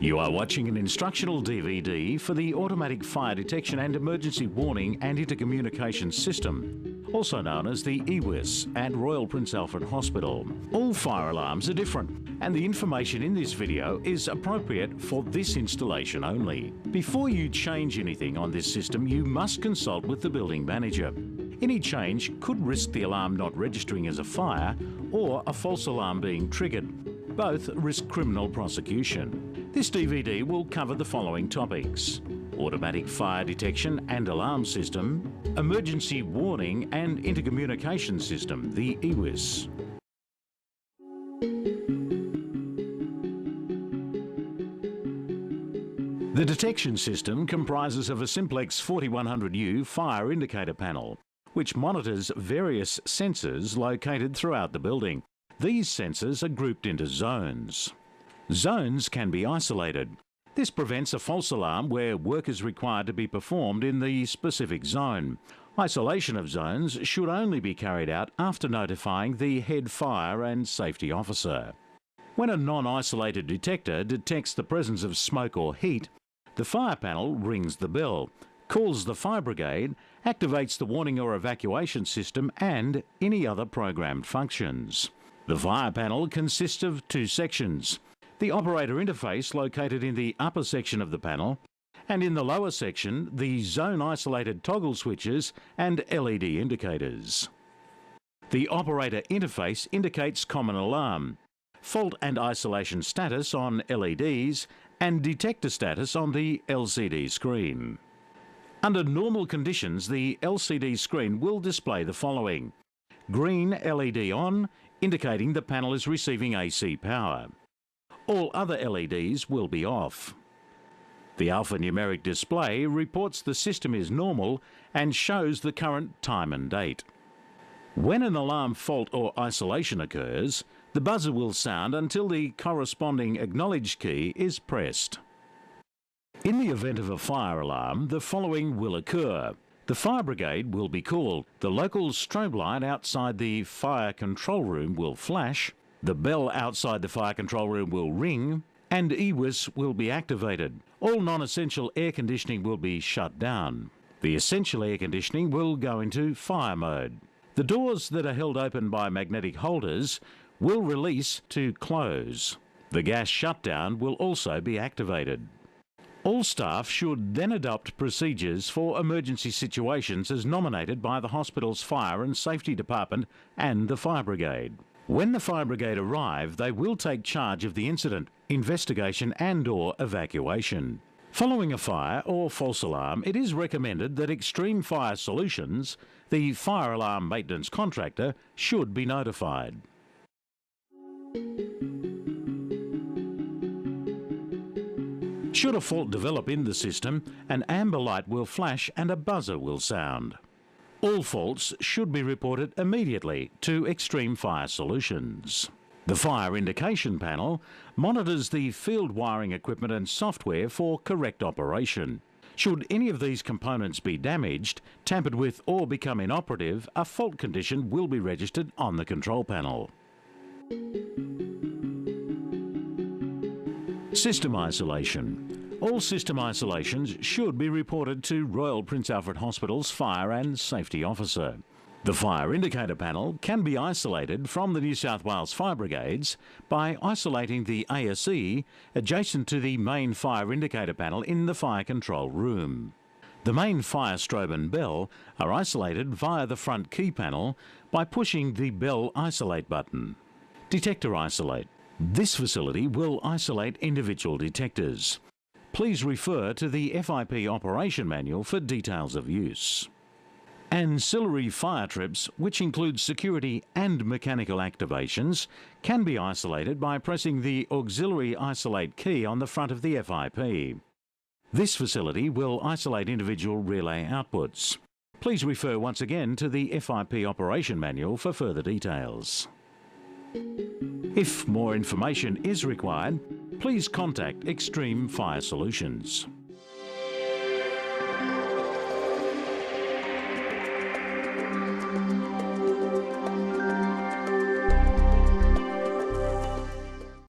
You are watching an instructional DVD for the Automatic Fire Detection and Emergency Warning and Intercommunication System, also known as the EWIS, at Royal Prince Alfred Hospital. All fire alarms are different, and the information in this video is appropriate for this installation only. Before you change anything on this system, you must consult with the building manager. Any change could risk the alarm not registering as a fire or a false alarm being triggered. Both risk criminal prosecution. This DVD will cover the following topics: automatic fire detection and alarm system, emergency warning and intercommunication system, the EWIS. The detection system comprises of a Simplex 4100U fire indicator panel, which monitors various sensors located throughout the building. These sensors are grouped into zones. Zones can be isolated. This prevents a false alarm where work is required to be performed in the specific zone. Isolation of zones should only be carried out after notifying the head fire and safety officer. When a non-isolated detector detects the presence of smoke or heat, the fire panel rings the bell, calls the fire brigade, activates the warning or evacuation system and any other programmed functions. The fire panel consists of two sections: the operator interface located in the upper section of the panel, and in the lower section the zone-isolated toggle switches and LED indicators. The operator interface indicates common alarm, fault and isolation status on LEDs, and detector status on the LCD screen. Under normal conditions, the LCD screen will display the following: green LED on, indicating the panel is receiving AC power. All other LEDs will be off. The alphanumeric display reports the system is normal and shows the current time and date. When an alarm fault or isolation occurs, the buzzer will sound until the corresponding acknowledge key is pressed. In the event of a fire alarm, the following will occur. The fire brigade will be called, the local strobe light outside the fire control room will flash, the bell outside the fire control room will ring, and EWIS will be activated. All non-essential air conditioning will be shut down. The essential air conditioning will go into fire mode. The doors that are held open by magnetic holders will release to close. The gas shutdown will also be activated. All staff should then adopt procedures for emergency situations as nominated by the hospital's fire and safety department and the fire brigade. When the fire brigade arrive, they will take charge of the incident, investigation and/or evacuation. Following a fire or false alarm, it is recommended that Extreme Fire Solutions, the fire alarm maintenance contractor, should be notified. Should a fault develop in the system, an amber light will flash and a buzzer will sound. All faults should be reported immediately to Extreme Fire Solutions. The fire indication panel monitors the field wiring equipment and software for correct operation. Should any of these components be damaged, tampered with or become inoperative, a fault condition will be registered on the control panel. System isolation. All system isolations should be reported to Royal Prince Alfred Hospital's fire and safety officer. The fire indicator panel can be isolated from the New South Wales Fire Brigades by isolating the ASE adjacent to the main fire indicator panel in the fire control room. The main fire strobe and bell are isolated via the front key panel by pushing the bell isolate button. Detector isolate. This facility will isolate individual detectors. Please refer to the FIP operation manual for details of use. Ancillary fire trips, which include security and mechanical activations, can be isolated by pressing the auxiliary isolate key on the front of the FIP. This facility will isolate individual relay outputs. Please refer once again to the FIP operation manual for further details. If more information is required, please contact Extreme Fire Solutions.